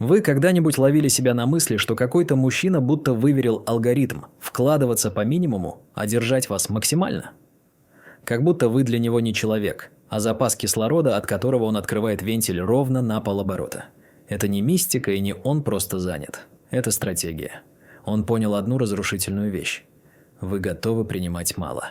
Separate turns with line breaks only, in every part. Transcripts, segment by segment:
Вы когда-нибудь ловили себя на мысли, что какой-то мужчина будто выверил алгоритм вкладываться по минимуму, а держать вас максимально? Как будто вы для него не человек, а запас кислорода, от которого он открывает вентиль ровно на полоборота. Это не мистика и не он просто занят. Это стратегия. Он понял одну разрушительную вещь. Вы готовы принимать мало.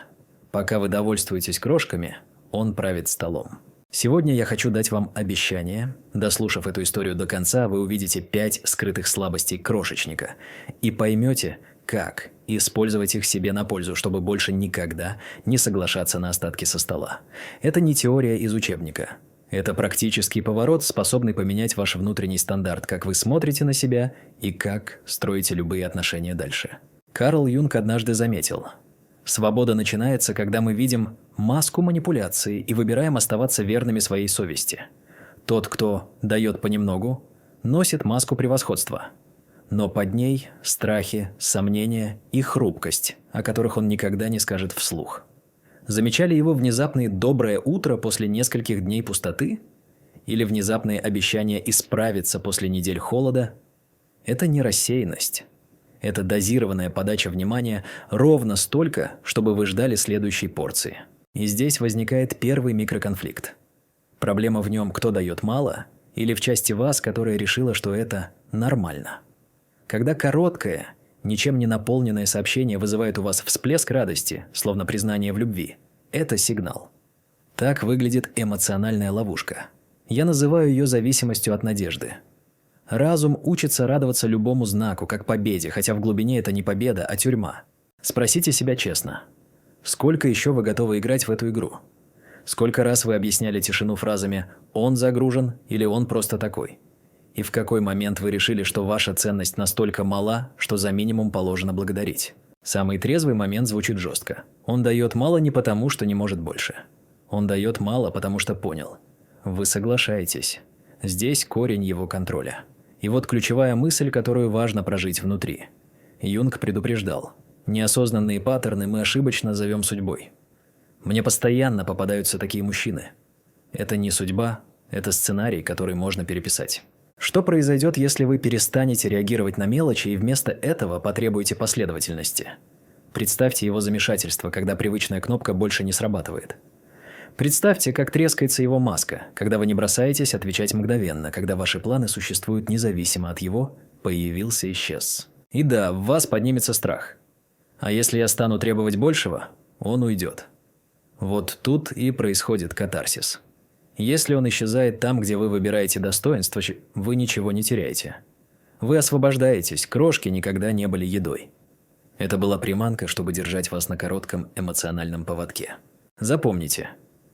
Пока вы довольствуетесь крошками, он правит столом. Сегодня я хочу дать вам обещание. Дослушав эту историю до конца, вы увидите 5 скрытых слабостей крошечника и поймете, как использовать их себе на пользу, чтобы больше никогда не соглашаться на остатки со стола. Это не теория из учебника. Это практический поворот, способный поменять ваш внутренний стандарт, как вы смотрите на себя и как строите любые отношения дальше. Карл Юнг однажды заметил: свобода начинается, когда мы видим маску манипуляции и выбираем оставаться верными своей совести. Тот, кто дает понемногу, носит маску превосходства. Но под ней страхи, сомнения и хрупкость, о которых он никогда не скажет вслух. Замечали его внезапные «доброе утро» после нескольких дней пустоты? Или внезапные обещания исправиться после недель холода? Это не рассеянность. Это дозированная подача внимания ровно столько, чтобы вы ждали следующей порции. И здесь возникает первый микроконфликт. Проблема в нем, кто дает мало, или в части вас, которая решила, что это нормально. Когда короткое, ничем не наполненное сообщение вызывает у вас всплеск радости, словно признание в любви, это сигнал. Так выглядит эмоциональная ловушка. Я называю ее зависимостью от надежды. Разум учится радоваться любому знаку, как победе, хотя в глубине это не победа, а тюрьма. Спросите себя честно. Сколько еще вы готовы играть в эту игру? Сколько раз вы объясняли тишину фразами «он загружен» или «он просто такой»? И в какой момент вы решили, что ваша ценность настолько мала, что за минимум положено благодарить? Самый трезвый момент звучит жестко. Он дает мало не потому, что не может больше. Он дает мало, потому что понял. Вы соглашаетесь. Здесь корень его контроля. И вот ключевая мысль, которую важно прожить внутри. Юнг предупреждал: неосознанные паттерны мы ошибочно зовем судьбой. Мне постоянно попадаются такие мужчины. Это не судьба, это сценарий, который можно переписать. Что произойдет, если вы перестанете реагировать на мелочи и вместо этого потребуете последовательности? Представьте его замешательство, когда привычная кнопка больше не срабатывает. Представьте, как трескается его маска, когда вы не бросаетесь отвечать мгновенно, когда ваши планы существуют независимо от его «появился, исчез». И да, в вас поднимется страх. А если я стану требовать большего, он уйдет. Вот тут и происходит катарсис. Если он исчезает там, где вы выбираете достоинство, вы ничего не теряете. Вы освобождаетесь, крошки никогда не были едой. Это была приманка, чтобы держать вас на коротком эмоциональном поводке. Запомните,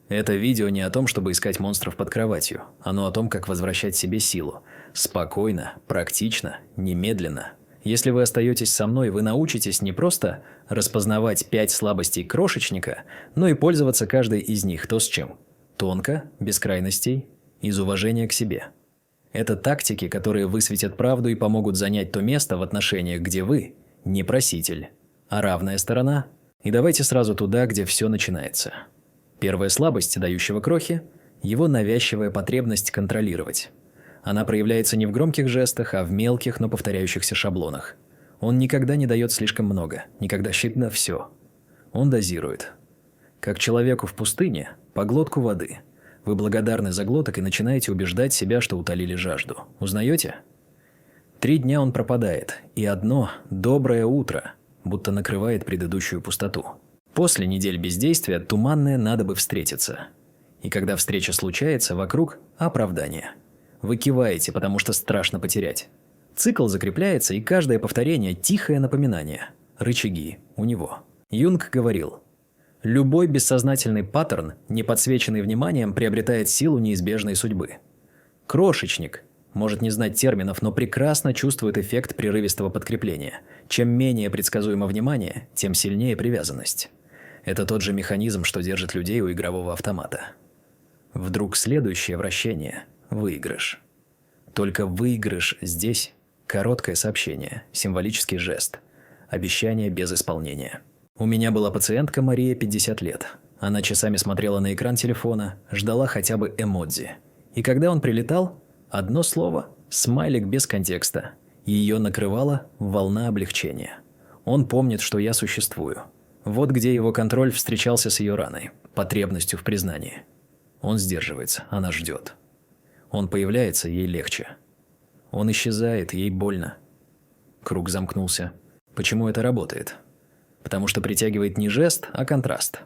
это видео не о том, чтобы искать монстров под кроватью. Оно о том, как возвращать себе силу. Спокойно, практично, немедленно. Если вы остаетесь со мной, вы научитесь не просто распознавать 5 слабостей крошечника, но и пользоваться каждой из них то с чем. Тонко, без крайностей, из уважения к себе. Это тактики, которые высветят правду и помогут занять то место в отношениях, где вы не проситель, а равная сторона. И давайте сразу туда, где все начинается. Первая слабость дающего крохи – его навязчивая потребность контролировать. Она проявляется не в громких жестах, а в мелких, но повторяющихся шаблонах. Он никогда не дает слишком много, никогда щит на все. Он дозирует. Как человеку в пустыне, по глотку воды. Вы благодарны за глоток и начинаете убеждать себя, что утолили жажду. Узнаете? 3 дня он пропадает, и одно «доброе утро» будто накрывает предыдущую пустоту. После недель бездействия туманное «надо бы встретиться». И когда встреча случается, вокруг оправдание. Вы киваете, потому что страшно потерять. Цикл закрепляется, и каждое повторение – тихое напоминание. Рычаги у него. Юнг говорил: любой бессознательный паттерн, не подсвеченный вниманием, приобретает силу неизбежной судьбы. Крошечник может не знать терминов, но прекрасно чувствует эффект прерывистого подкрепления. Чем менее предсказуемо внимание, тем сильнее привязанность. Это тот же механизм, что держит людей у игрового автомата. Вдруг следующее вращение – выигрыш. Только выигрыш здесь – короткое сообщение, символический жест, обещание без исполнения. У меня была пациентка Мария, 50 лет. Она часами смотрела на экран телефона, ждала хотя бы эмодзи. И когда он прилетал, одно слово Смайлик без контекста. Ее накрывала волна облегчения. Он помнит, что я существую. Вот где его контроль встречался с ее раной, потребностью в признании. Он сдерживается, она ждет. Он появляется, ей легче. Он исчезает, ей больно. Круг замкнулся. Почему это работает? Потому что притягивает не жест, а контраст.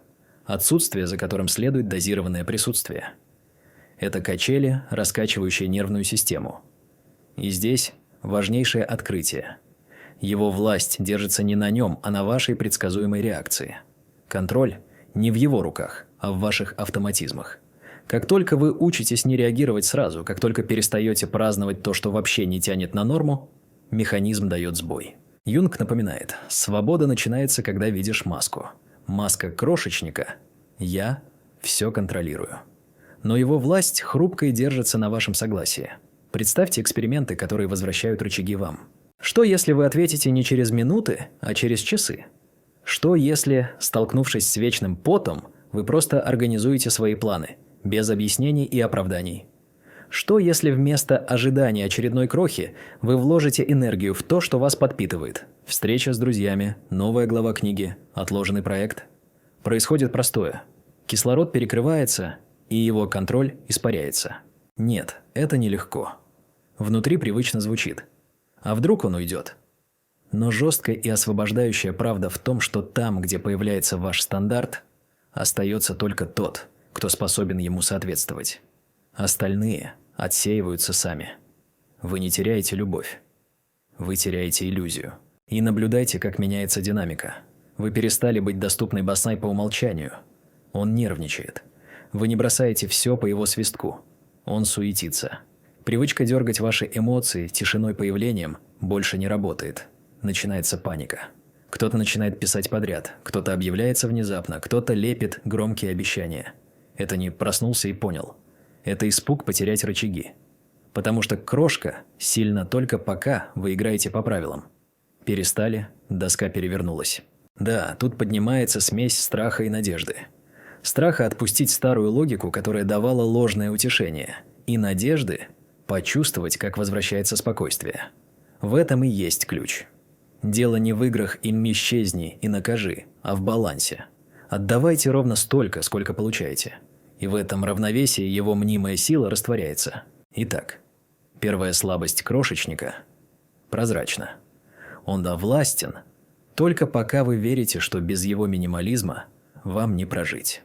Отсутствие, за которым следует дозированное присутствие. Это качели, раскачивающие нервную систему. И здесь важнейшее открытие. Его власть держится не на нем, а на вашей предсказуемой реакции. Контроль не в его руках, а в ваших автоматизмах. Как только вы учитесь не реагировать сразу, как только перестаете праздновать то, что вообще не тянет на норму, механизм дает сбой. Юнг напоминает, свобода начинается, когда видишь маску. Маска крошечника «я все контролирую». Но его власть хрупко и держится на вашем согласии. Представьте эксперименты, которые возвращают рычаги вам. Что, если вы ответите не через минуты, а через часы? Что, если, столкнувшись с вечным потом, вы просто организуете свои планы, без объяснений и оправданий? Что, если вместо ожидания очередной крохи вы вложите энергию в то, что вас подпитывает? Встреча с друзьями, новая глава книги, отложенный проект? Происходит простое. Кислород перекрывается, и его контроль испаряется. Нет, это нелегко. Внутри привычно звучит. А вдруг он уйдет? Но жесткая и освобождающая правда в том, что там, где появляется ваш стандарт, остается только тот, кто способен ему соответствовать. Остальные отсеиваются сами. Вы не теряете любовь. Вы теряете иллюзию. И наблюдайте, как меняется динамика. Вы перестали быть доступной Басай по умолчанию. Он нервничает. Вы не бросаете все по его свистку. Он суетится. Привычка дергать ваши эмоции тишиной появлением больше не работает. Начинается паника. Кто-то начинает писать подряд, кто-то объявляется внезапно, кто-то лепит громкие обещания. Это не проснулся и понял. Это испуг потерять рычаги. Потому что крошка сильна только пока вы играете по правилам. Перестали, доска перевернулась. Да, тут поднимается смесь страха и надежды. Страха отпустить старую логику, которая давала ложное утешение, и надежды почувствовать, как возвращается спокойствие. В этом и есть ключ. Дело не в играх «им исчезни» и «накажи», а в балансе. Отдавайте ровно столько, сколько получаете. И в этом равновесии его мнимая сила растворяется. Итак, первая слабость крошечника – прозрачна. Он властен, только пока вы верите, что без его минимализма вам не прожить.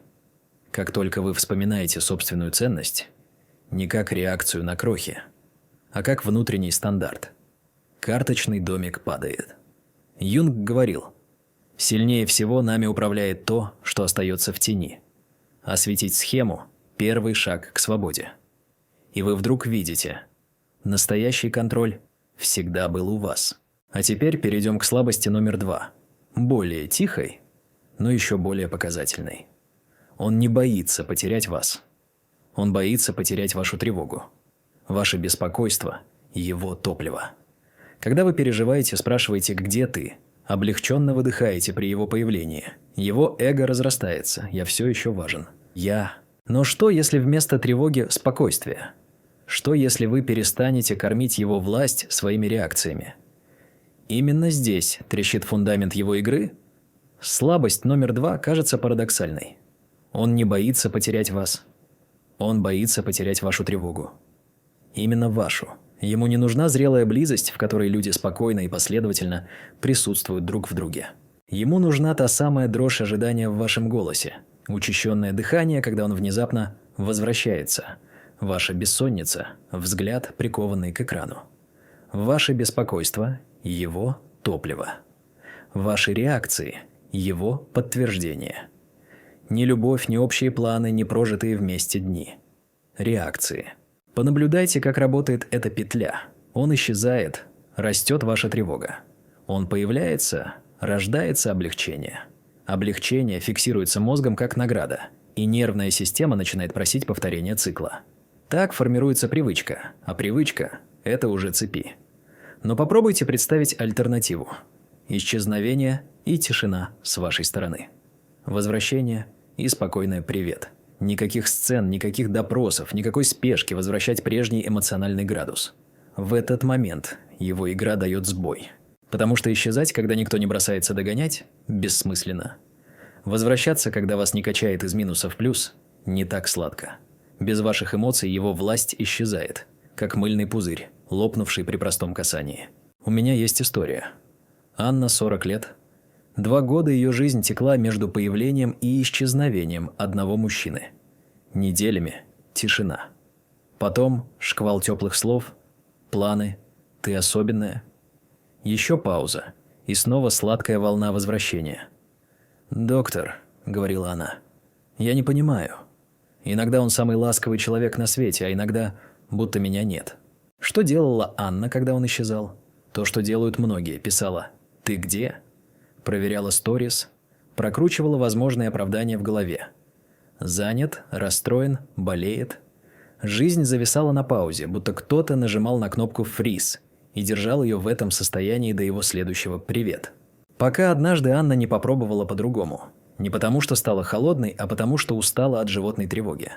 Как только вы вспоминаете собственную ценность, не как реакцию на крохи, а как внутренний стандарт, карточный домик падает. Юнг говорил, сильнее всего нами управляет то, что остается в тени. Осветить схему – первый шаг к свободе. И вы вдруг видите, настоящий контроль всегда был у вас. А теперь перейдем к слабости номер 2. Более тихой, но еще более показательной. Он не боится потерять вас. Он боится потерять вашу тревогу. Ваше беспокойство – его топливо. Когда вы переживаете, спрашиваете «где ты?», облегченно выдыхаете при его появлении. Его эго разрастается, я все еще важен. Я. Но что, если вместо тревоги – спокойствие? Что, если вы перестанете кормить его власть своими реакциями? Именно здесь трещит фундамент его игры. Слабость номер 2 кажется парадоксальной. Он не боится потерять вас. Он боится потерять вашу тревогу. Именно вашу. Ему не нужна зрелая близость, в которой люди спокойно и последовательно присутствуют друг в друге. Ему нужна та самая дрожь ожидания в вашем голосе, учащенное дыхание, когда он внезапно возвращается, ваша бессонница, взгляд, прикованный к экрану. Ваше беспокойство – его топливо. Ваши реакции – его подтверждение. Ни любовь, ни общие планы, ни прожитые вместе дни. Реакции. Понаблюдайте, как работает эта петля. Он исчезает, растет ваша тревога. Он появляется, рождается облегчение. Облегчение фиксируется мозгом как награда, и нервная система начинает просить повторения цикла. Так формируется привычка, а привычка – это уже цепи. Но попробуйте представить альтернативу. Исчезновение и тишина с вашей стороны. Возвращение и спокойное «привет». Никаких сцен, никаких допросов, никакой спешки возвращать прежний эмоциональный градус. В этот момент его игра дает сбой. Потому что исчезать, когда никто не бросается догонять, бессмысленно. Возвращаться, когда вас не качает из минуса в плюс, не так сладко. Без ваших эмоций его власть исчезает, как мыльный пузырь, лопнувший при простом касании. У меня есть история. Анна, 40 лет. 2 года ее жизнь текла между появлением и исчезновением одного мужчины. Неделями тишина. Потом шквал теплых слов, планы, ты особенная. Еще пауза, и снова сладкая волна возвращения. «Доктор», — говорила она, — «я не понимаю. Иногда он самый ласковый человек на свете, а иногда будто меня нет». Что делала Анна, когда он исчезал? То, что делают многие, писала «Ты где?», проверяла сторис, прокручивала возможные оправдания в голове. Занят, расстроен, болеет. Жизнь зависала на паузе, будто кто-то нажимал на кнопку «фриз» и держал ее в этом состоянии до его следующего «привет». Пока однажды Анна не попробовала по-другому. Не потому, что стала холодной, а потому, что устала от животной тревоги.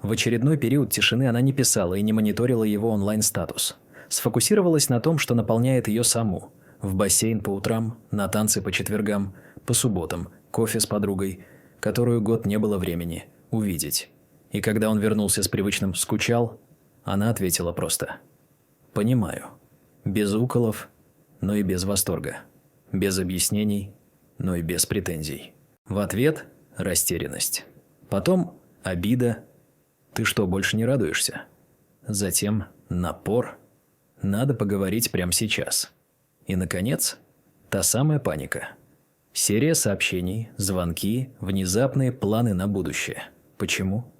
В очередной период тишины она не писала и не мониторила его онлайн-статус. Сфокусировалась на том, что наполняет ее саму. В бассейн по утрам, на танцы по четвергам, по субботам, кофе с подругой, которую год не было времени увидеть. И когда он вернулся с привычным «скучал», она ответила просто «понимаю». Без уколов, но и без восторга. Без объяснений, но и без претензий. В ответ – растерянность. Потом – обида. Ты что, больше не радуешься? Затем – напор. Надо поговорить прямо сейчас. И, наконец, та самая паника. Серия сообщений, звонки, внезапные планы на будущее. Почему?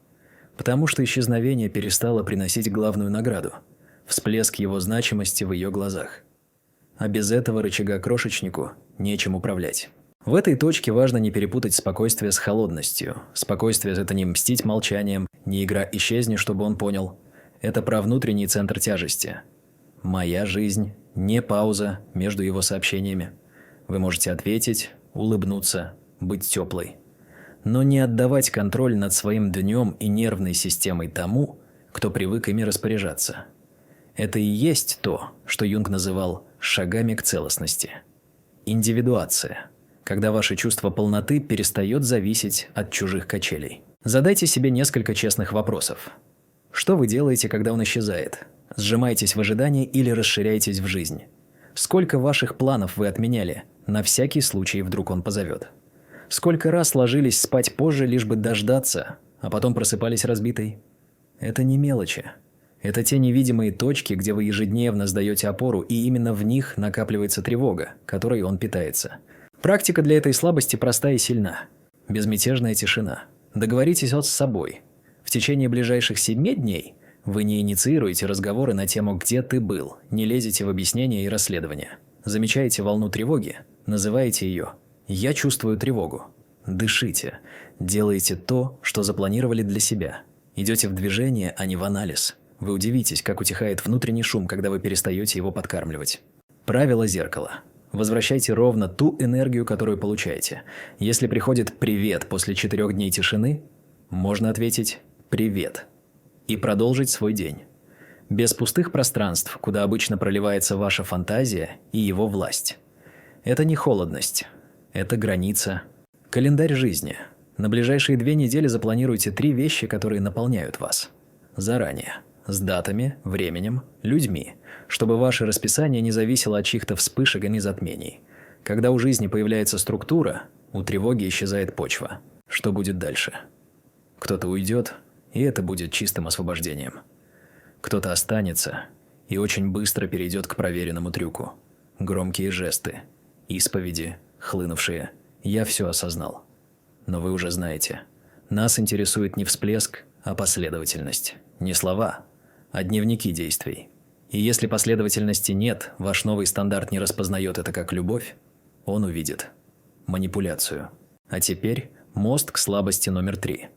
Потому что исчезновение перестало приносить главную награду – всплеск его значимости в ее глазах. А без этого рычага крошечнику нечем управлять. В этой точке важно не перепутать спокойствие с холодностью. Спокойствие – это не мстить молчанием, не игра «исчезни», чтобы он понял. Это про внутренний центр тяжести. Моя жизнь – не пауза между его сообщениями. Вы можете ответить, улыбнуться, быть теплой. Но не отдавать контроль над своим днем и нервной системой тому, кто привык ими распоряжаться. Это и есть то, что Юнг называл «шагами к целостности». Индивидуация, когда ваше чувство полноты перестает зависеть от чужих качелей. Задайте себе несколько честных вопросов. Что вы делаете, когда он исчезает? Сжимаетесь в ожидании или расширяетесь в жизнь? Сколько ваших планов вы отменяли, на всякий случай вдруг он позовет? Сколько раз ложились спать позже, лишь бы дождаться, а потом просыпались разбитой? Это не мелочи. Это те невидимые точки, где вы ежедневно сдаете опору, и именно в них накапливается тревога, которой он питается. Практика для этой слабости проста и сильна. Безмятежная тишина. Договоритесь с собой. В течение ближайших 7 дней вы не инициируете разговоры на тему «где ты был», не лезете в объяснения и расследования. Замечаете волну тревоги, называете ее «я чувствую тревогу». Дышите. Делаете то, что запланировали для себя. Идете в движение, а не в анализ. Вы удивитесь, как утихает внутренний шум, когда вы перестаете его подкармливать. Правило зеркала. Возвращайте ровно ту энергию, которую получаете. Если приходит «привет» после 4 дней тишины, можно ответить «привет» и продолжить свой день. Без пустых пространств, куда обычно проливается ваша фантазия и его власть. Это не холодность, это граница. Календарь жизни. На ближайшие 2 недели запланируйте 3 вещи, которые наполняют вас. Заранее. С датами, временем, людьми, чтобы ваше расписание не зависело от чьих-то вспышек и затмений. Когда у жизни появляется структура, у тревоги исчезает почва. Что будет дальше? Кто-то уйдет, и это будет чистым освобождением. Кто-то останется и очень быстро перейдет к проверенному трюку. Громкие жесты, исповеди, хлынувшие «я все осознал». Но вы уже знаете, нас интересует не всплеск, а последовательность. Не слова, а дневники действий. И если последовательности нет, ваш новый стандарт не распознает это как любовь, он увидит манипуляцию. А теперь мост к слабости номер 3.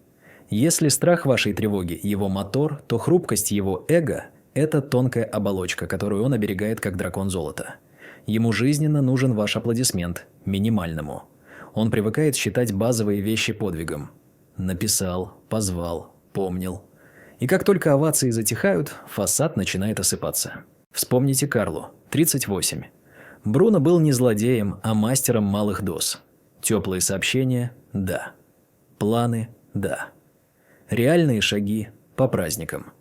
Если страх вашей тревоги – его мотор, то хрупкость его эго – это тонкая оболочка, которую он оберегает как дракон золота. Ему жизненно нужен ваш аплодисмент, минимальному. Он привыкает считать базовые вещи подвигом. Написал, позвал, помнил. И как только овации затихают, фасад начинает осыпаться. Вспомните Карлу, 38. Бруно был не злодеем, а мастером малых доз. Теплые сообщения – да. Планы – да. Реальные шаги – по праздникам.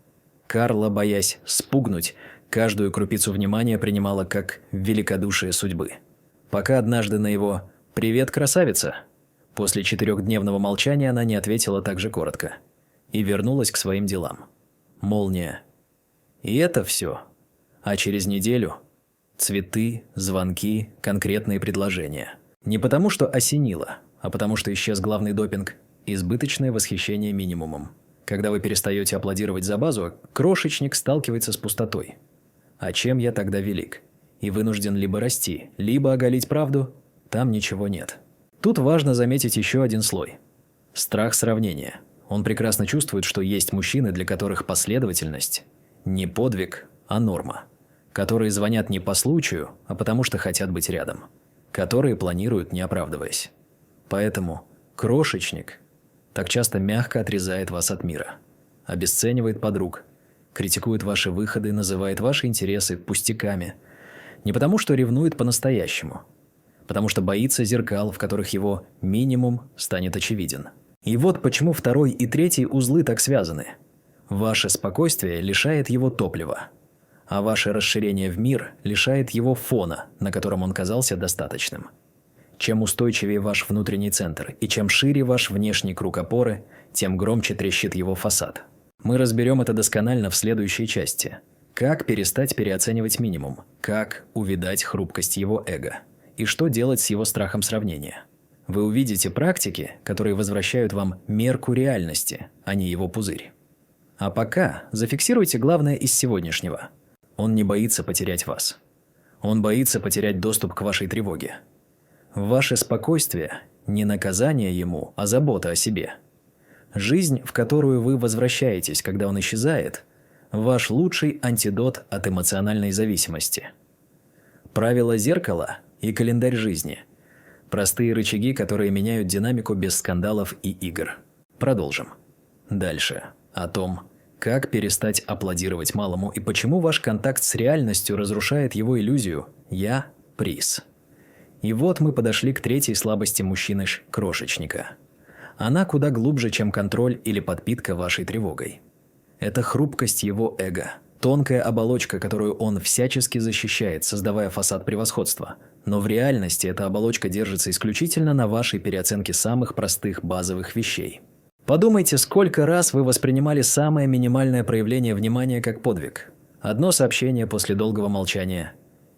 Карла, боясь спугнуть, каждую крупицу внимания принимала как великодушие судьбы. Пока однажды на его «Привет, красавица!» после 4-дневного молчания она не ответила так же коротко и вернулась к своим делам. Молния. И это все. А через неделю – цветы, звонки, конкретные предложения. Не потому, что осенило, а потому, что исчез главный допинг – избыточное восхищение минимумом. Когда вы перестаете аплодировать за базу, крошечник сталкивается с пустотой. А чем я тогда велик? И вынужден либо расти, либо оголить правду? Там ничего нет. Тут важно заметить еще один слой. Страх сравнения. Он прекрасно чувствует, что есть мужчины, для которых последовательность – не подвиг, а норма. Которые звонят не по случаю, а потому что хотят быть рядом. Которые планируют, не оправдываясь. Поэтому крошечник так часто мягко отрезает вас от мира. Обесценивает подруг, критикует ваши выходы, называет ваши интересы пустяками. Не потому что ревнует по-настоящему. Потому что боится зеркал, в которых его минимум станет очевиден. И вот почему 2 и 3 узлы так связаны. Ваше спокойствие лишает его топлива, а ваше расширение в мир лишает его фона, на котором он казался достаточным. Чем устойчивее ваш внутренний центр и чем шире ваш внешний круг опоры, тем громче трещит его фасад. Мы разберем это досконально в следующей части. Как перестать переоценивать минимум, как увидать хрупкость его эго. И что делать с его страхом сравнения? Вы увидите практики, которые возвращают вам мерку реальности, а не его пузырь. А пока зафиксируйте главное из сегодняшнего. Он не боится потерять вас. Он боится потерять доступ к вашей тревоге. Ваше спокойствие – не наказание ему, а забота о себе. Жизнь, в которую вы возвращаетесь, когда он исчезает – ваш лучший антидот от эмоциональной зависимости. Правило зеркала – и календарь жизни. Простые рычаги, которые меняют динамику без скандалов и игр. Продолжим. Дальше. О том, как перестать аплодировать малому и почему ваш контакт с реальностью разрушает его иллюзию «я – приз». И вот мы подошли к 3 слабости мужчины-крошечника. Она куда глубже, чем контроль или подпитка вашей тревогой. Это хрупкость его эго. Тонкая оболочка, которую он всячески защищает, создавая фасад превосходства. Но в реальности эта оболочка держится исключительно на вашей переоценке самых простых базовых вещей. Подумайте, сколько раз вы воспринимали самое минимальное проявление внимания как подвиг. Одно сообщение после долгого молчания,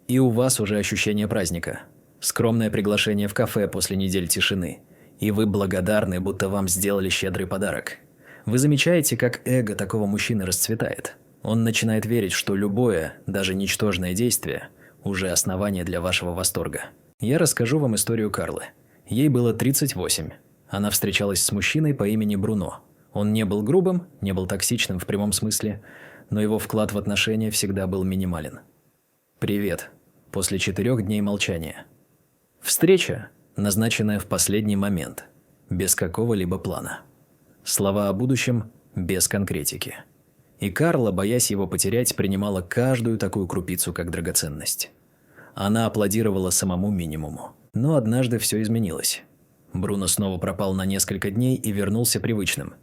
и у вас уже ощущение праздника. Скромное приглашение в кафе после недель тишины, и вы благодарны, будто вам сделали щедрый подарок. Вы замечаете, как эго такого мужчины расцветает. Он начинает верить, что любое, даже ничтожное действие – уже основание для вашего восторга. Я расскажу вам историю Карлы. Ей было 38. Она встречалась с мужчиной по имени Бруно. Он не был грубым, не был токсичным в прямом смысле, но его вклад в отношения всегда был минимален. «Привет» после 4 дней молчания. Встреча, назначенная в последний момент, без какого-либо плана. Слова о будущем без конкретики. И Карла, боясь его потерять, принимала каждую такую крупицу как драгоценность. Она аплодировала самому минимуму. Но однажды все изменилось. Бруно снова пропал на несколько дней и вернулся привычным.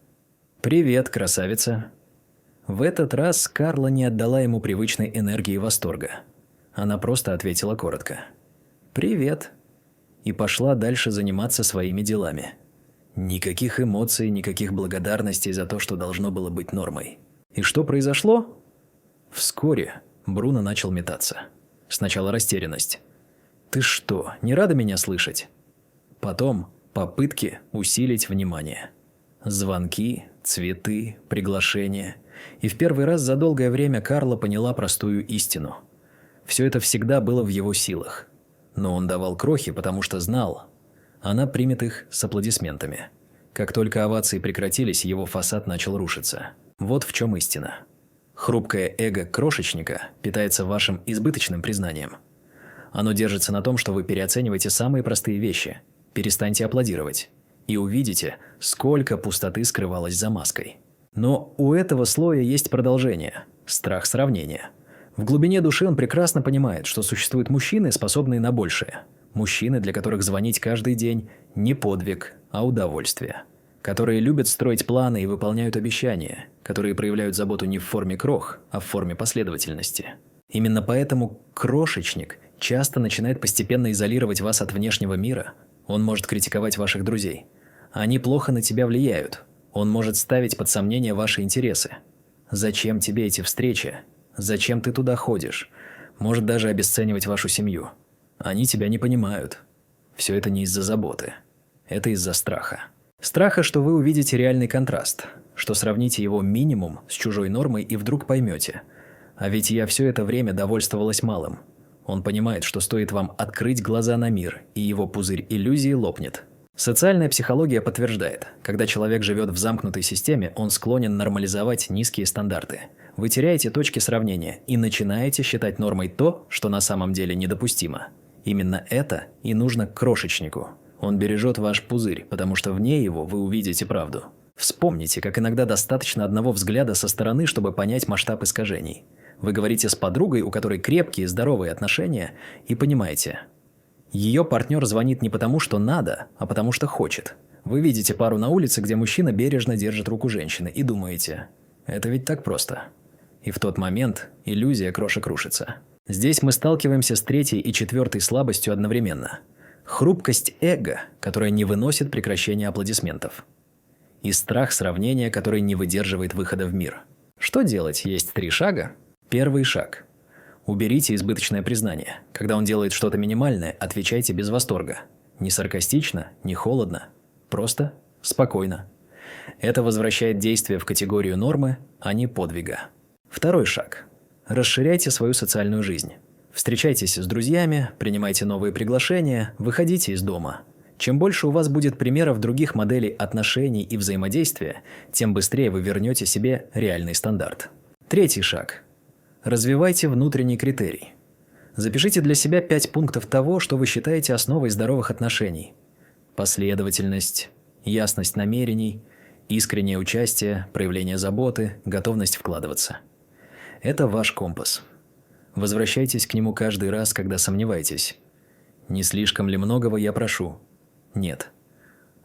«Привет, красавица». В этот раз Карла не отдала ему привычной энергии восторга. Она просто ответила коротко. «Привет». И пошла дальше заниматься своими делами. Никаких эмоций, никаких благодарностей за то, что должно было быть нормой. И что произошло? Вскоре Бруно начал метаться. Сначала растерянность. «Ты что, не рада меня слышать?» Потом попытки усилить внимание. Звонки, цветы, приглашения. И в первый раз за долгое время Карла поняла простую истину. Все это всегда было в его силах. Но он давал крохи, потому что знал. Она примет их с аплодисментами. Как только овации прекратились, его фасад начал рушиться. Вот в чем истина. Хрупкое эго крошечника питается вашим избыточным признанием. Оно держится на том, что вы переоцениваете самые простые вещи. Перестаньте аплодировать. И увидите, сколько пустоты скрывалось за маской. Но у этого слоя есть продолжение – страх сравнения. В глубине души он прекрасно понимает, что существуют мужчины, способные на большее. Мужчины, для которых звонить каждый день не подвиг, а удовольствие. Которые любят строить планы и выполняют обещания, которые проявляют заботу не в форме крох, а в форме последовательности. Именно поэтому крошечник часто начинает постепенно изолировать вас от внешнего мира. Он может критиковать ваших друзей. Они плохо на тебя влияют. Он может ставить под сомнение ваши интересы. Зачем тебе эти встречи? Зачем ты туда ходишь? Может даже обесценивать вашу семью. Они тебя не понимают. Все это не из-за заботы. Это из-за страха. Страха, что вы увидите реальный контраст, что сравните его минимум с чужой нормой и вдруг поймете. А ведь я все это время довольствовалась малым. Он понимает, что стоит вам открыть глаза на мир, и его пузырь иллюзии лопнет. Социальная психология подтверждает, когда человек живет в замкнутой системе, он склонен нормализовать низкие стандарты. Вы теряете точки сравнения и начинаете считать нормой то, что на самом деле недопустимо. Именно это и нужно крошечнику. Он бережет ваш пузырь, потому что вне его вы увидите правду. Вспомните, как иногда достаточно одного взгляда со стороны, чтобы понять масштаб искажений. Вы говорите с подругой, у которой крепкие, здоровые отношения, и понимаете. Ее партнер звонит не потому, что надо, а потому, что хочет. Вы видите пару на улице, где мужчина бережно держит руку женщины, и думаете, это ведь так просто. И в тот момент иллюзия крошек рушится. Здесь мы сталкиваемся с третьей и четвертой слабостью одновременно. Хрупкость эго, которая не выносит прекращения аплодисментов. И страх сравнения, который не выдерживает выхода в мир. Что делать? Есть 3 шага. Первый шаг. Уберите избыточное признание. Когда он делает что-то минимальное, отвечайте без восторга. Не саркастично, не холодно. Просто спокойно. Это возвращает действие в категорию нормы, а не подвига. Второй шаг. Расширяйте свою социальную жизнь. Встречайтесь с друзьями, принимайте новые приглашения, выходите из дома. Чем больше у вас будет примеров других моделей отношений и взаимодействия, тем быстрее вы вернете себе реальный стандарт. Третий шаг. Развивайте внутренний критерий. Запишите для себя 5 пунктов того, что вы считаете основой здоровых отношений. Последовательность, ясность намерений, искреннее участие, проявление заботы, готовность вкладываться. Это ваш компас. Возвращайтесь к нему каждый раз, когда сомневаетесь. Не слишком ли многого я прошу? Нет.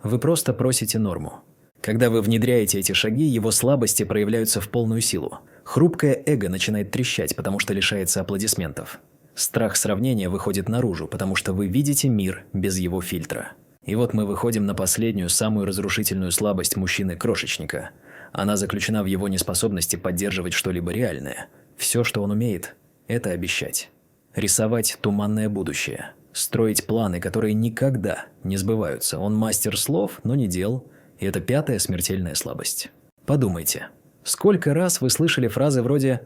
Вы просто просите норму. Когда вы внедряете эти шаги, его слабости проявляются в полную силу. Хрупкое эго начинает трещать, потому что лишается аплодисментов. Страх сравнения выходит наружу, потому что вы видите мир без его фильтра. И вот мы выходим на последнюю, самую разрушительную слабость мужчины-крошечника. Она заключена в его неспособности поддерживать что-либо реальное. Все, что он умеет, это обещать. Рисовать туманное будущее. Строить планы, которые никогда не сбываются. Он мастер слов, но не дел. И это 5-я смертельная слабость. Подумайте, сколько раз вы слышали фразы вроде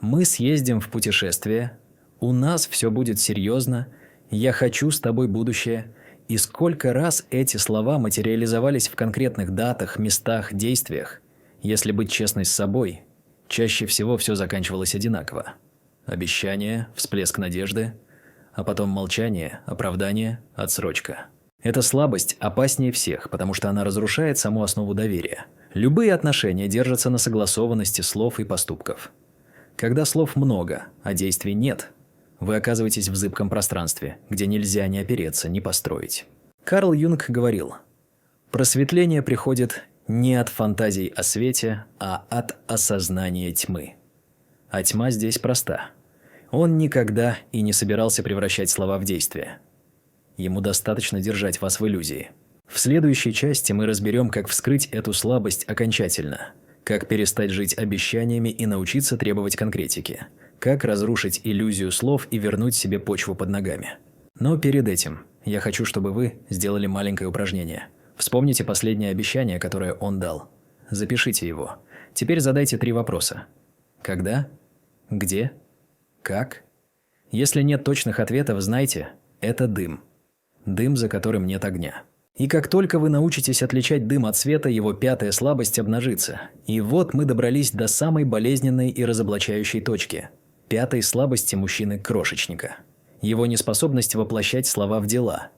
«Мы съездим в путешествие», «У нас все будет серьезно», «Я хочу с тобой будущее». И сколько раз эти слова материализовались в конкретных датах, местах, действиях. Если быть честной с собой, чаще всего все заканчивалось одинаково. Обещание, всплеск надежды, а потом молчание, оправдание, отсрочка. Эта слабость опаснее всех, потому что она разрушает саму основу доверия. Любые отношения держатся на согласованности слов и поступков. Когда слов много, а действий нет, вы оказываетесь в зыбком пространстве, где нельзя ни опереться, ни построить. Карл Юнг говорил, просветление приходит не от фантазий о свете, а от осознания тьмы. А тьма здесь проста. Он никогда и не собирался превращать слова в действие. Ему достаточно держать вас в иллюзии. В следующей части мы разберем, как вскрыть эту слабость окончательно, как перестать жить обещаниями и научиться требовать конкретики, как разрушить иллюзию слов и вернуть себе почву под ногами. Но перед этим я хочу, чтобы вы сделали маленькое упражнение. Вспомните последнее обещание, которое он дал. Запишите его. Теперь задайте 3 вопроса. Когда? Где? Как? Если нет точных ответов, знайте, это дым. Дым, за которым нет огня. И как только вы научитесь отличать дым от света, его 5-я слабость обнажится. И вот мы добрались до самой болезненной и разоблачающей точки. 5-й слабости мужчины-крошечника. Его неспособность воплощать слова в дела.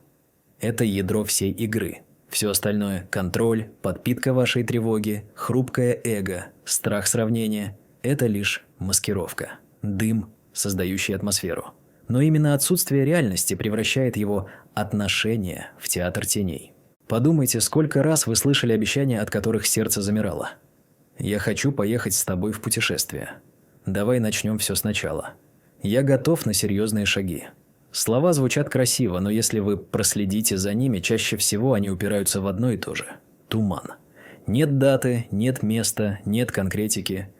Это ядро всей игры. Все остальное – контроль, подпитка вашей тревоги, хрупкое эго, страх сравнения – это лишь маскировка. Дым создающий атмосферу. Но именно отсутствие реальности превращает его отношения в театр теней. Подумайте, сколько раз вы слышали обещания, от которых сердце замирало. «Я хочу поехать с тобой в путешествие. Давай начнем все сначала. Я готов на серьезные шаги». Слова звучат красиво, но если вы проследите за ними, чаще всего они упираются в одно и то же – туман. Нет даты, нет места, нет конкретики.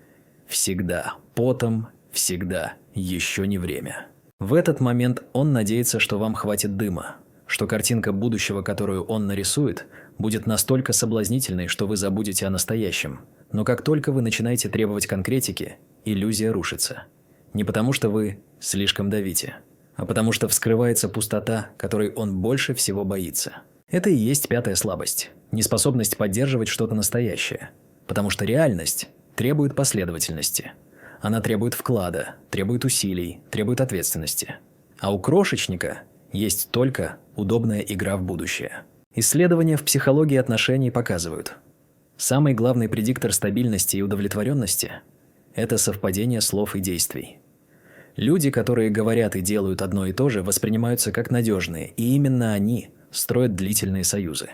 Всегда потом, всегда еще не время. В этот момент он надеется, что вам хватит дыма, что картинка будущего, которую он нарисует, будет настолько соблазнительной, что вы забудете о настоящем. Но как только вы начинаете требовать конкретики, иллюзия рушится. Не потому что вы слишком давите, а потому что вскрывается пустота, которой он больше всего боится. Это и есть пятая слабость – неспособность поддерживать что-то настоящее. Потому что реальность требует последовательности. Она требует вклада, требует усилий, требует ответственности. А у крошечника есть только удобная игра в будущее. Исследования в психологии отношений показывают, самый главный предиктор стабильности и удовлетворенности – это совпадение слов и действий. Люди, которые говорят и делают одно и то же, воспринимаются как надежные, и именно они строят длительные союзы.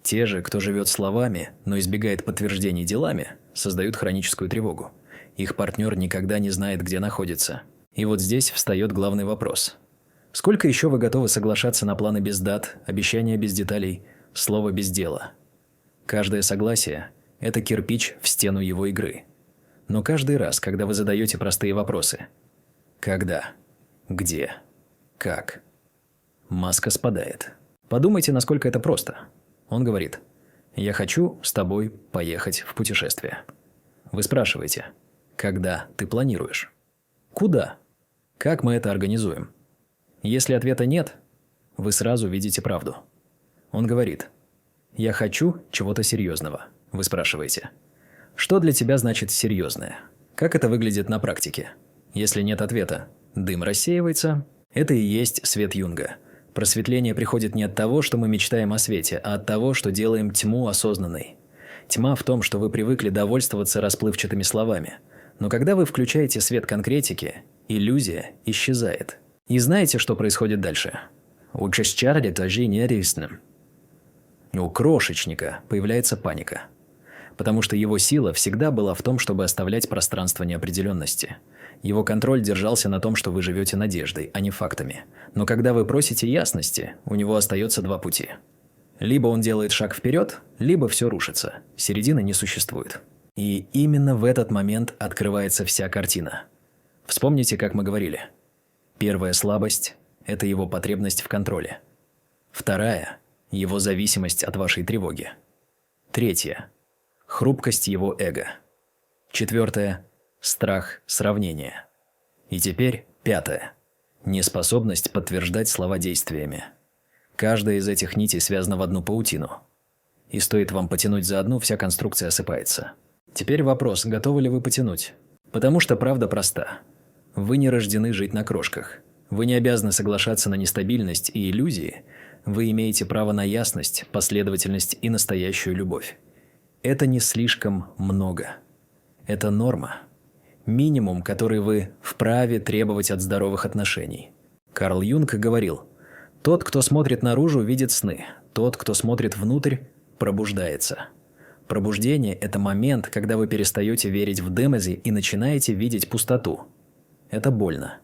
Те же, кто живет словами, но избегает подтверждений делами, создают хроническую тревогу. Их партнер никогда не знает, где находится. И вот здесь встает главный вопрос. Сколько еще вы готовы соглашаться на планы без дат, обещания без деталей, слово без дела? Каждое согласие – это кирпич в стену его игры. Но каждый раз, когда вы задаете простые вопросы – когда? Где? Как? Маска спадает. Подумайте, насколько это просто. Он говорит: «Я хочу с тобой поехать в путешествие». Вы спрашиваете: «Когда ты планируешь?» «Куда? Как мы это организуем?» Если ответа нет, вы сразу видите правду. Он говорит: «Я хочу чего-то серьезного». Вы спрашиваете: «Что для тебя значит серьезное? Как это выглядит на практике?» Если нет ответа, дым рассеивается. Это и есть свет Юнга. Просветление приходит не от того, что мы мечтаем о свете, а от того, что делаем тьму осознанной. Тьма в том, что вы привыкли довольствоваться расплывчатыми словами. Но когда вы включаете свет конкретики, иллюзия исчезает. И знаете, что происходит дальше? У крошечника появляется паника. Потому что его сила всегда была в том, чтобы оставлять пространство неопределенности. Его контроль держался на том, что вы живете надеждой, а не фактами. Но когда вы просите ясности, у него остается два пути. Либо он делает шаг вперед, либо все рушится. Середины не существует. И именно в этот момент открывается вся картина. Вспомните, как мы говорили. Первая слабость – это его потребность в контроле. Вторая – его зависимость от вашей тревоги. Третья – хрупкость его эго. Четвертое – страх сравнения. И теперь пятое – неспособность подтверждать слова действиями. Каждая из этих нитей связана в одну паутину. И стоит вам потянуть за одну, вся конструкция осыпается. Теперь вопрос, готовы ли вы потянуть? Потому что правда проста. Вы не рождены жить на крошках. Вы не обязаны соглашаться на нестабильность и иллюзии. Вы имеете право на ясность, последовательность и настоящую любовь. Это не слишком много. Это норма. Минимум, который вы вправе требовать от здоровых отношений. Карл Юнг говорил: «Тот, кто смотрит наружу, видит сны. Тот, кто смотрит внутрь, пробуждается». Пробуждение – это момент, когда вы перестаете верить в демози и начинаете видеть пустоту. Это больно.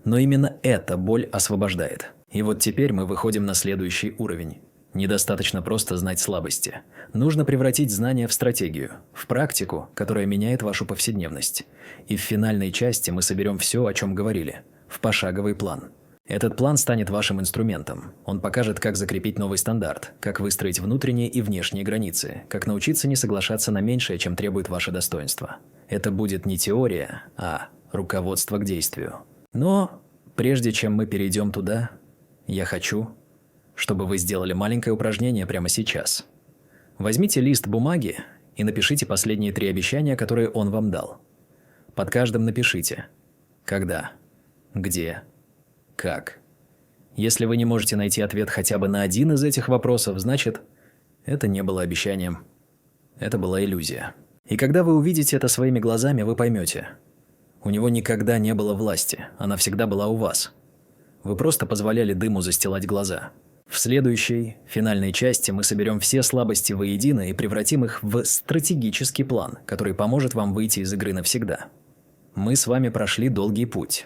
Но именно эта боль освобождает. И вот теперь мы выходим на следующий уровень. Недостаточно просто знать слабости. Нужно превратить знания в стратегию, в практику, которая меняет вашу повседневность. И в финальной части мы соберем все, о чем говорили, в пошаговый план. Этот план станет вашим инструментом. Он покажет, как закрепить новый стандарт, как выстроить внутренние и внешние границы, как научиться не соглашаться на меньшее, чем требует ваше достоинство. Это будет не теория, а руководство к действию. Но прежде чем мы перейдем туда, я хочу, чтобы вы сделали маленькое упражнение прямо сейчас. Возьмите лист бумаги и напишите последние 3 обещания, которые он вам дал. Под каждым напишите: когда, где, как. Если вы не можете найти ответ хотя бы на один из этих вопросов, значит, это не было обещанием. Это была иллюзия. И когда вы увидите это своими глазами, вы поймете: У него никогда не было власти, она всегда была у вас. Вы просто позволяли дыму застилать глаза. В следующей, финальной части мы соберем все слабости воедино и превратим их в стратегический план, который поможет вам выйти из игры навсегда. Мы с вами прошли долгий путь.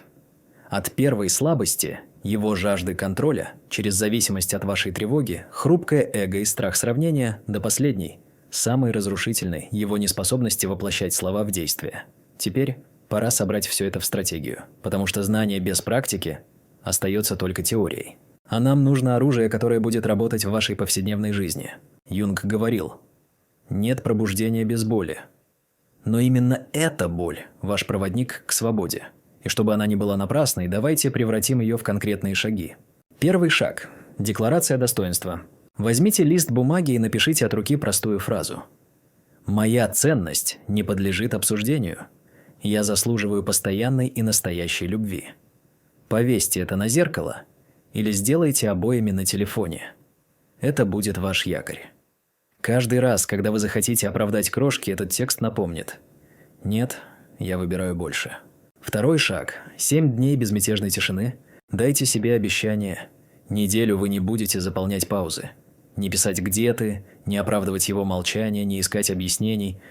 От первой слабости, его жажды контроля, через зависимость от вашей тревоги, хрупкое эго и страх сравнения, до последней, самой разрушительной, его неспособности воплощать слова в действие. Теперь пора собрать все это в стратегию, потому что знание без практики остается только теорией. А нам нужно оружие, которое будет работать в вашей повседневной жизни. Юнг говорил: нет пробуждения без боли. Но именно эта боль – ваш проводник к свободе. И чтобы она не была напрасной, давайте превратим ее в конкретные шаги. Первый шаг – декларация достоинства. Возьмите лист бумаги и напишите от руки простую фразу. «Моя ценность не подлежит обсуждению. Я заслуживаю постоянной и настоящей любви». Повесьте это на зеркало или сделайте обоями на телефоне. Это будет ваш якорь. Каждый раз, когда вы захотите оправдать крошки, этот текст напомнит: «Нет, я выбираю больше». Второй шаг – 7 дней безмятежной тишины. Дайте себе обещание. Неделю вы не будете заполнять паузы. Не писать «где ты», не оправдывать его молчание, не искать объяснений.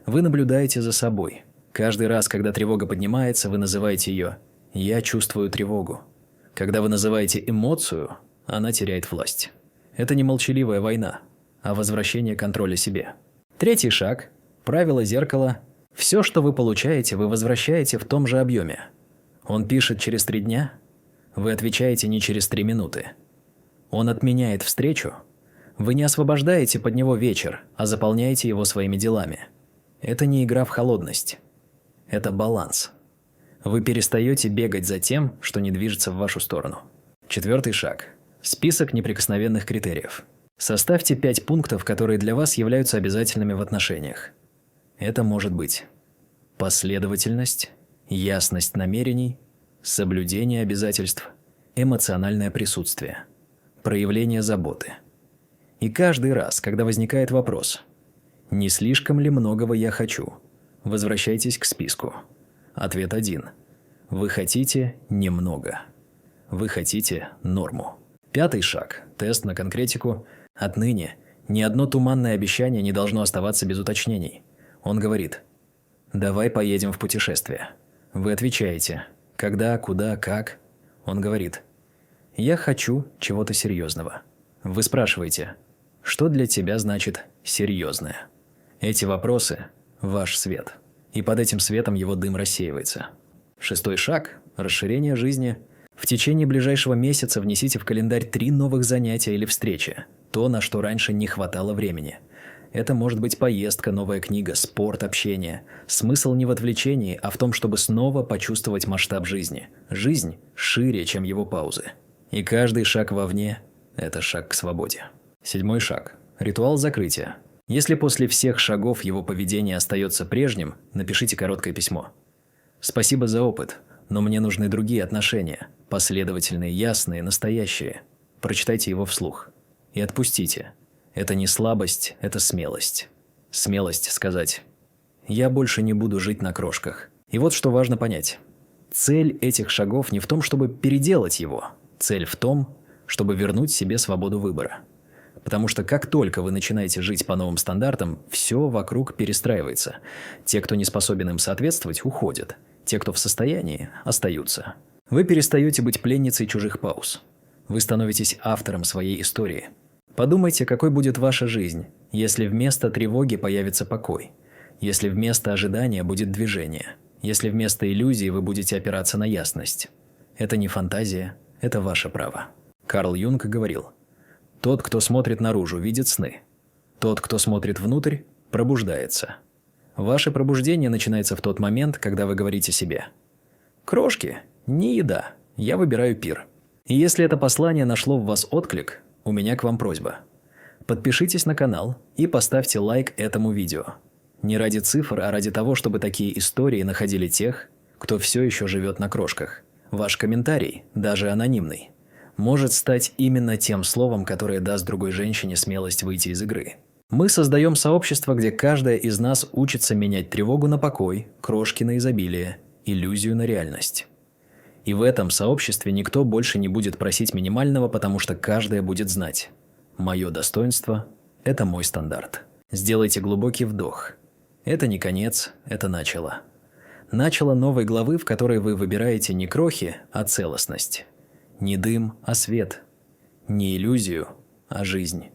Вы наблюдаете за собой. Каждый раз, когда тревога поднимается, вы называете ее «я чувствую тревогу». Когда вы называете эмоцию, она теряет власть. Это не молчаливая война, а возвращение контроля себе. Третий шаг – правило зеркала. Все, что вы получаете, вы возвращаете в том же объеме. Он пишет через 3 дня, вы отвечаете не через 3 минуты. Он отменяет встречу, вы не освобождаете под него вечер, а заполняете его своими делами. Это не игра в холодность. Это баланс. Вы перестаете бегать за тем, что не движется в вашу сторону. Четвертый шаг – список неприкосновенных критериев. Составьте 5 пунктов, которые для вас являются обязательными в отношениях. Это может быть последовательность, ясность намерений, соблюдение обязательств, эмоциональное присутствие, проявление заботы. И каждый раз, когда возникает вопрос «не слишком ли многого я хочу?», возвращайтесь к списку. Ответ 1. Вы хотите немного. Вы хотите норму. Пятый шаг – тест на конкретику. Отныне ни одно туманное обещание не должно оставаться без уточнений. Он говорит: «Давай поедем в путешествие». Вы отвечаете: «Когда, куда, как?» Он говорит: «Я хочу чего-то серьезного». Вы спрашиваете: «Что для тебя значит серьезное?» Эти вопросы – ваш свет. И под этим светом его дым рассеивается. Шестой шаг – расширение жизни. В течение ближайшего месяца внесите в календарь 3 новых занятия или встречи. То, на что раньше не хватало времени. Это может быть поездка, новая книга, спорт, общение. Смысл не в отвлечении, а в том, чтобы снова почувствовать масштаб жизни. Жизнь шире, чем его паузы. И каждый шаг вовне – это шаг к свободе. Седьмой шаг – ритуал закрытия. Если после всех шагов его поведение остается прежним, напишите короткое письмо. «Спасибо за опыт, но мне нужны другие отношения. Последовательные, ясные, настоящие». Прочитайте его вслух. И отпустите. Это не слабость, это смелость. Смелость сказать: «Я больше не буду жить на крошках». И вот что важно понять. Цель этих шагов не в том, чтобы переделать его. Цель в том, чтобы вернуть себе свободу выбора. Потому что как только вы начинаете жить по новым стандартам, все вокруг перестраивается. Те, кто не способен им соответствовать, уходят. Те, кто в состоянии, остаются. Вы перестаете быть пленницей чужих пауз. Вы становитесь автором своей истории. Подумайте, какой будет ваша жизнь, если вместо тревоги появится покой, если вместо ожидания будет движение, если вместо иллюзии вы будете опираться на ясность. Это не фантазия, это ваше право. Карл Юнг говорил: «Тот, кто смотрит наружу, видит сны. Тот, кто смотрит внутрь, пробуждается». Ваше пробуждение начинается в тот момент, когда вы говорите себе: «Крошки – не еда, я выбираю пир». И если это послание нашло в вас отклик, у меня к вам просьба. Подпишитесь на канал и поставьте лайк этому видео. Не ради цифр, а ради того, чтобы такие истории находили тех, кто все еще живет на крошках. Ваш комментарий, даже анонимный, может стать именно тем словом, которое даст другой женщине смелость выйти из игры. Мы создаем сообщество, где каждая из нас учится менять тревогу на покой, крошки на изобилие иллюзию на реальность. И в этом сообществе никто больше не будет просить минимального, потому что каждая будет знать: мое достоинство – это мой стандарт. Сделайте глубокий вдох. Это не конец, это начало. Начало новой главы, в которой вы выбираете не крохи, а целостность. Не дым, а свет. Не иллюзию, а жизнь.